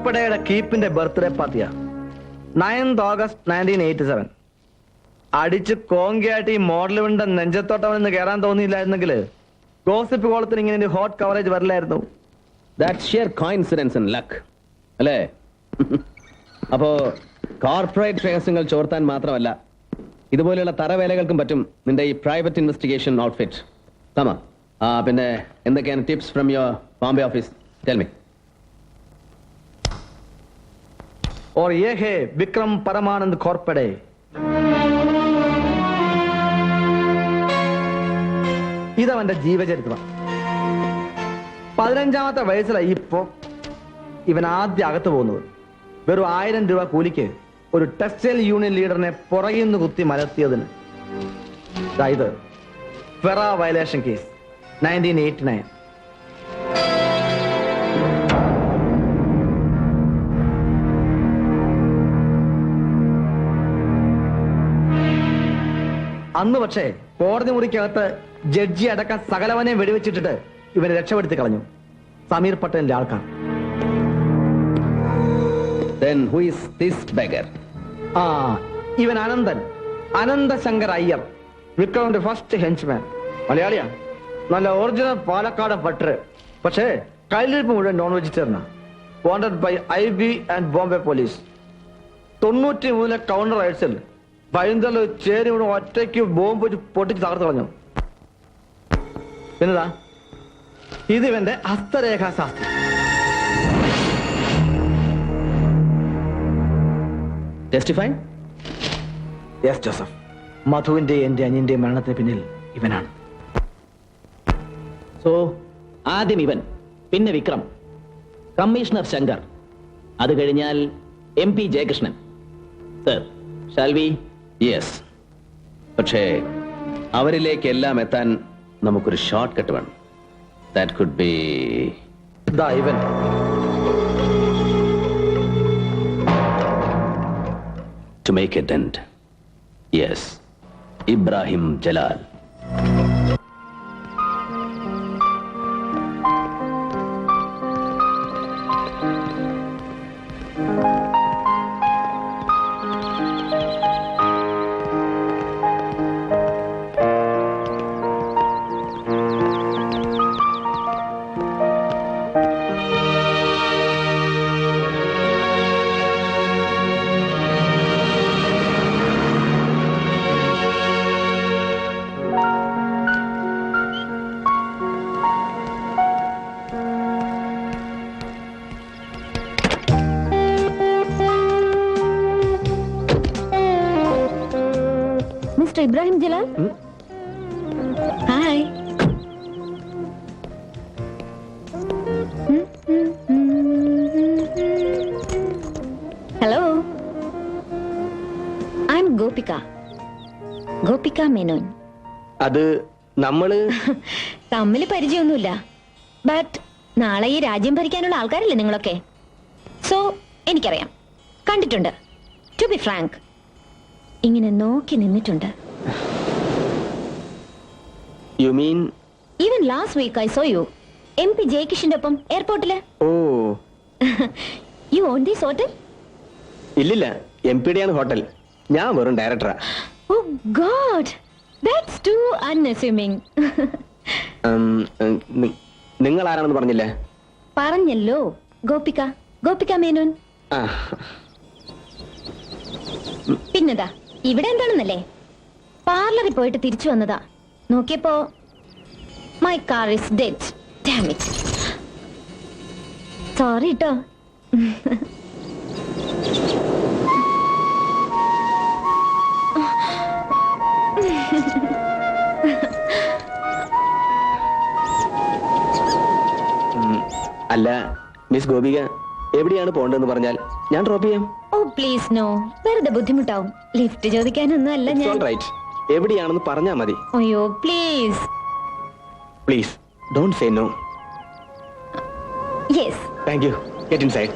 കോർപ്പഡയുടെ കീപ്പിന്റെ birthday പാർട്ടിയാ. 9th August 1987. അടിച്ച് കോങ്കിയായിട്ട് ഈ മോഡലുവിന്റെ നെഞ്ചത്തോട്ടവനെന്ന് കയറാൻ തോന്നിയില്ലായിരുന്നെങ്കിൽ ഗോസിപ്പ് കോളത്തിന് ഇങ്ങനെ ഒരു ഹോട്ട് കവറേജ് വരില്ലായിരുന്നു. That's sheer coincidence and luck അല്ലേ? അപ്പോ കോർപ്പറേറ്റ് രഹസ്യങ്ങൾ ചോർത്താൻ മാത്രമല്ല, ഇതുപോലെയുള്ള തറവേലകൾക്കും പറ്റും നിന്റെ ഈ പ്രൈവറ്റ് ഇൻവെസ്റ്റിഗേഷൻ ഔട്ട്ഫിറ്റ്. തമാ പിന്നെ എന്തൊക്കെയാണ് tips from your Bombay office? Tell me. और ये है विक्रम परमानंद कॉर्पडे. ഇതവന്റെ ജീവചരിത്രം. 15ാമത്തെ വയസ്സിലാണ് ഇപ്പോ ഇവൻ ആദ്യം അകത്ത് പോകുന്നത്. വെറും 1000 രൂപ കൂലിക്ക് ഒരു ടെക്സ്റ്റൈൽ യൂണിയൻ ലീഡറിനെ പുറകിൽ നിന്ന് കുത്തി മലർത്തിയതിന്. ഇത് ഫെറ വയലേഷൻ കേസ് 1989. അന്ന് പക്ഷേ കോടതി മുറിക്കകത്ത് ജഡ്ജി അടക്കം സകലവനെ വെടിവെച്ചിട്ടിട്ട് ഇവനെ രക്ഷപ്പെടുത്തി കളഞ്ഞു. സമീർ പട്ടേലിന്റെ ആൾക്കാർ. Then who is this beggar? ഇവൻ അനന്തശങ്കർ അയ്യർ, വിക്രമിന്റെ ഫസ്റ്റ് ഹെഞ്ച്മാൻ. മലയാളിയാ, നല്ല ഒറിജിനൽ പാലക്കാട് പട്ടർ. പക്ഷേ കയ്യിലിരിപ്പ് മുഴുവൻ നോൺ വെജിറ്റേറിയനാ. Wanted by IB and Bombay police. 93 counter റൈഡ്സിൽ ഭയങ്കര ചേരി ഇവിടെ ഒറ്റയ്ക്ക് ബോംബ് വെച്ച് പൊട്ടിച്ച് തകർത്ത് കളഞ്ഞു. പിന്നെതാ ഇത് ഇവന്റെ ഹസ്തരേഖാശാസ്ത്രം. ടെസ്റ്റിഫൈ? Yes Joseph. മധുവിന്റെ എന്റെ അനിയന്റെ മരണത്തിന് പിന്നിൽ ഇവനാണ്. സോ ആദ്യം ഇവൻ, പിന്നെ വിക്രം, കമ്മീഷണർ ശങ്കർ, അത് കഴിഞ്ഞാൽ MP Jayakrishnan. Sir, shall we? Yes. പക്ഷേ അവരിലേക്കെല്ലാം എത്താൻ നമുക്കൊരു ഷോർട്ട് കട്ട് വേണം. That could be even. To make a dent. Yes, Ibrahim Jalal. Mr. Ibrahim Jalal? Hi. Hello. I'm Gopika. Gopika Menon. അത് നമ്മള് തമ്മിൽ പരിചയമൊന്നുമില്ല. ബട്ട് നാളെ ഈ രാജ്യം ഭരിക്കാനുള്ള ആൾക്കാരല്ലേ നിങ്ങളൊക്കെ? സോ എനിക്കറിയാം, കണ്ടിട്ടുണ്ട്. ടു ബി ഫ്രാങ്ക്, ഇങ്ങനെ നോക്കി നിന്നിട്ടുണ്ട്. You mean? Even last week I saw you MP ജയകിഷന്റെ ഒപ്പം എയർപോർട്ടില്. Oh, you own this hotel? ഇല്ലില്ല, MP ആണ് ഹോട്ടൽ. ഞാൻ വെറും ഡയറക്ടറാ. Oh god, that's too unassuming. നിങ്ങൾ ആരാണെന്ന് പറഞ്ഞില്ലേ? പറഞ്ഞല്ലോ, ഗോപിക മേനോൻ. പിന്നെതാ ഇവിടെ എന്താണെന്നല്ലേ, പാർലറിൽ പോയിട്ട് തിരിച്ചു വന്നതാ. നോക്കിയപ്പോ my car is dead. Dam it. Sorry ട്ടോ. അല്ല മിസ് ഗോപിക, എവിടെയാണ് പോകേണ്ടതെന്ന് പറഞ്ഞാൽ ഞാൻ ഡ്രോപ്പ് ചെയ്യാം. ഓ പ്ലീസ് നോ, വെറുതെ ബുദ്ധിമുട്ടാവും. ലിഫ്റ്റ് ചോദിക്കാനൊന്നും അല്ല ഞാൻ. എവിടെയാണെന്ന് പറഞ്ഞാ മതി. അയ്യോ please please don't say no. Yes. Thank you. Get inside.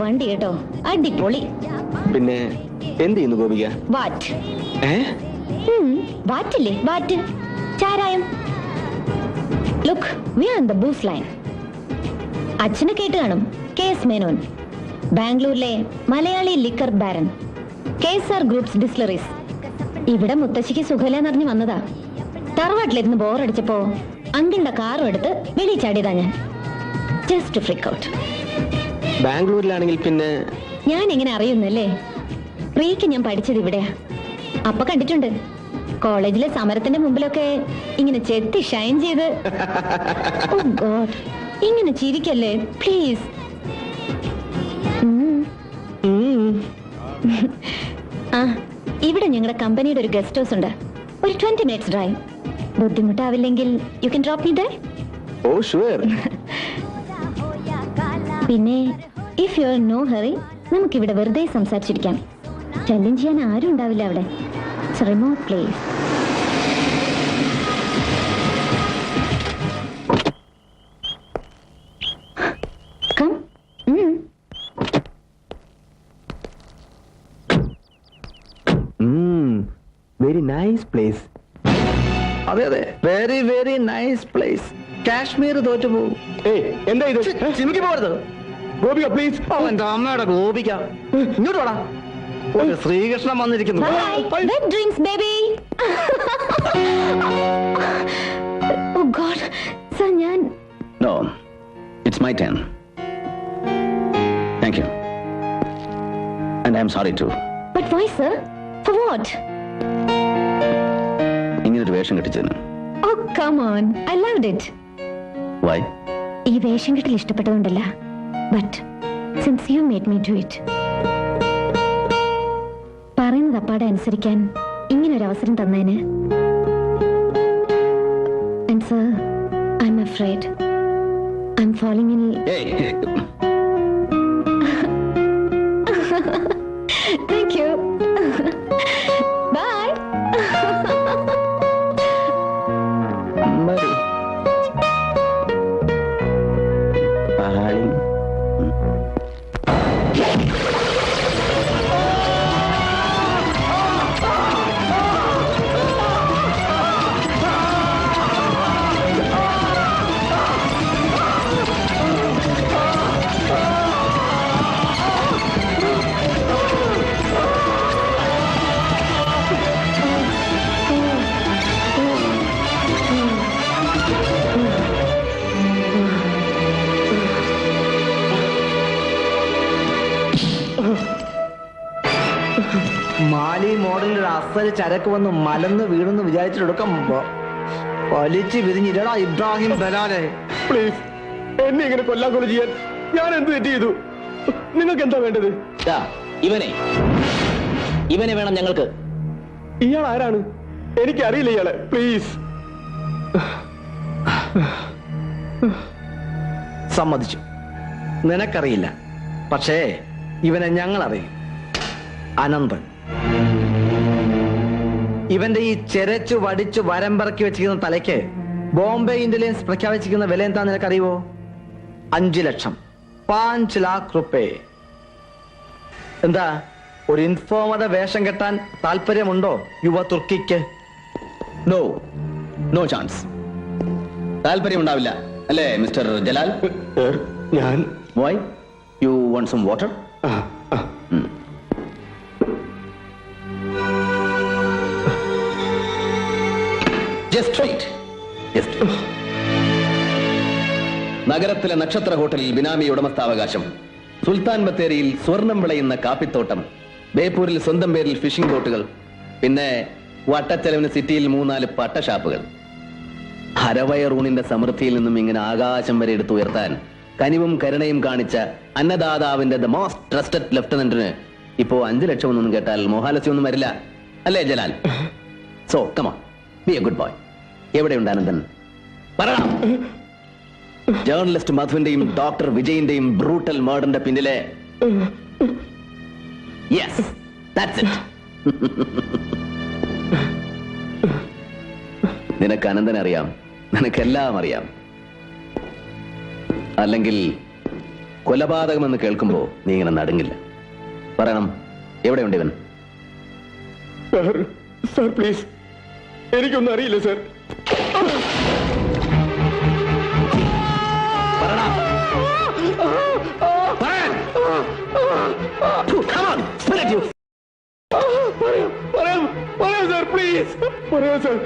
വണ്ടി കേട്ടോ, അടിപൊളി. പിന്നെ എന്ത് ചെയ്യുന്നു ഗോപിക? വാറ്റ് ഏ വാറ്റില്ലേ, വാറ്റ് ചാരായം. Look, we are in the booze line. അച്ഛനെ കേട്ട് കാണും, KS മേനോൻ, ബാംഗ്ലൂരിലെ Malayali liquor baron, KSR groups distilleries. ഇവിടെ മുത്തശ്ശിക്ക് സുഖമില്ലെന്നറിഞ്ഞ് വന്നതാ. തറവാട്ടിലിരുന്ന് ബോറടിച്ചപ്പോ അങ്കിളിന്റെ കാറും എടുത്ത് വെളി ചാടിയതാ ഞാൻ. Just freak out. ബാംഗ്ലൂരിലാണെങ്കിൽ പിന്നെ ഞാൻ എങ്ങനെ അറിയുന്നല്ലേ? പ്രീക്ക് ഞാൻ പഠിച്ചത് ഇവിടെയാ. അപ്പൊ കണ്ടിട്ടുണ്ട് കോളേജിലെ സമരത്തിന്റെ മുമ്പിലൊക്കെ ഇങ്ങനെ ചെത്തി ഷൈൻ ചെയ്ത്. ഓ ഗോഡ്, ഇങ്ങനെ ചിരിക്കല്ലേ പ്ലീസ്. ആ, ഇവിടെ ഞങ്ങളുടെ കമ്പനിയുടെ ഒരു ഗസ്റ്റ് ഹൗസ് ഉണ്ട്. ഒരു 20 minutes ഡ്രൈവ്. ബുദ്ധിമുട്ടാവില്ലെങ്കിൽ you can drop me there. Oh sure. പിന്നെ if you are no hurry, നമുക്കിവിടെ വെറുതെ സംസാരിച്ചിരിക്കാം. ചലഞ്ച് ചെയ്യാൻ ആരും ഉണ്ടാവില്ല അവിടെ. It's a remote place. Come. Very nice place. അതെ അതെ, very very nice place. Kashmir തോറ്റു പോകും. എന്താ ഇത്? ചിമിക്ക് പോകരുത് ഗോപിക പ്ലീസ്. എന്റെ അമ്മയുടെ ഗോപിക, ഇങ്ങോട്ട് വേടാ. ഒരു ശ്രീകൃഷ്ണൻ വന്നിരിക്കുന്നു. Bye. Wet dreams, baby. Oh God, sir, ഞാൻ. No, it's my turn. Thank you. And I'm sorry too. But why, sir? For what? ഇങ്ങനൊരു വേഷം കെട്ടിച്ചതിന്. Oh, come on. I loved it. Why? ഈ വേഷം കെട്ടൽ ഇഷ്ടപ്പെട്ടതുകൊണ്ടല്ല. But since you made me do it. പറയുന്നത് അപ്പാടെ അനുസരിക്കാൻ ഇങ്ങനൊരു അവസരം തന്നേന്. And sir, I'm afraid I'm falling in. Hey. Thank you. Bye. Mari. Darling. മാലി മോഡലിൽ ഒരു അസല് ചരക്ക് വന്ന് മലന്ന് വീണെന്ന് വിചാരിച്ചെടുക്കാം. വലിച്ചു വിരിഞ്ഞില്ലടാ ഇബ്രാഹിം ബലാലെ. പ്ലീസ്, എന്നെ ഇങ്ങനെ കൊല്ലാക്കൊല ചെയ്യാൻ ഞാൻ എന്ത് തെറ്റ് ചെയ്തു? നിങ്ങൾക്ക് എന്താ വേണ്ടത്? ഇവനെ വേണം ഞങ്ങൾക്ക്. ഇയാൾ ആരാണ്? എനിക്കറിയില്ല ഇയാളെ. പ്ലീസ്. സമ്മതിച്ചു, നിനക്കറിയില്ല. പക്ഷേ ഇവനെ ഞങ്ങൾ അറിയും. അനന്തൻ. ഇവന്റെ ഈ ചെരച്ചു വടിച്ചു വരമ്പിറക്കി വെച്ചിരിക്കുന്ന തലയ്ക്ക് ബോംബെ ഇന്റലിജൻസ് പ്രഖ്യാപിച്ചിരിക്കുന്ന വില എന്താ നിനക്കറിയുവോ? 5 ലക്ഷം. 5 लाख रुपए. എന്താ, ഒരു ഇൻഫോമറുടെ വേഷം കെട്ടാൻ താല്പര്യമുണ്ടോ യുവ തുർക്കിക്ക്? No, no chance. താല്പര്യമുണ്ടാവില്ല അല്ലേ മിസ്റ്റർ ജലാൽ? ഞാൻ why? You want some water? Just wait. നഗരത്തിലെ നക്ഷത്ര ഹോട്ടലിൽ ബിനാമി ഉടമസ്ഥാവകാശം, സുൽത്താൻ ബത്തേരിയിൽ സ്വർണം വിളയുന്ന കാപ്പിത്തോട്ടം, ബേപ്പൂരിൽ സ്വന്തം പേരിൽ ഫിഷിംഗ് ബോട്ടുകൾ, പിന്നെ വട്ടച്ചെലവിന് സിറ്റിയിൽ 3-4 പട്ടഷാപ്പുകൾ. ഹരവയറൂണിന്റെ സമൃദ്ധിയിൽ നിന്നും ഇങ്ങനെ ആകാശം വരെ എടുത്തുയർത്താൻ കനിവും കരുണയും കാണിച്ച അന്നദാതാവിന്റെ ദ മോസ്റ്റ് ട്രസ്റ്റഡ് ലെഫ്റ്റനന്റിന് ഇപ്പോ 5 ലക്ഷം ഒന്നും കേട്ടാൽ മോഹാലസ്യമൊന്നും വരില്ല അല്ലേ Jalal? So come on, be a good boy. എവിടെയുണ്ട് അനന്തൻ? പറയണം. ജേർണലിസ്റ്റ് മധുവിന്റെയും ഡോക്ടർ വിജയിന്റെയും ബ്രൂട്ടൽ മർഡറിന്റെ പിന്നിലെ യെസ്, ദാറ്റ്സ് ഇറ്റ്. നിനക്ക് അനന്തനെ അറിയാം, നിനക്കെല്ലാം അറിയാം. അല്ലെങ്കിൽ കൊലപാതകമെന്ന് കേൾക്കുമ്പോ നീ ഇങ്ങനെ നടുങ്ങില്ല. പറയണം, എവിടെയുണ്ട് ഇവൻ? സാർ സാർ പ്ലീസ്, എനിക്കൊന്നും അറിയില്ല സാർ. പറയാം സാർ, പ്ലീസ് പറയാം സാർ.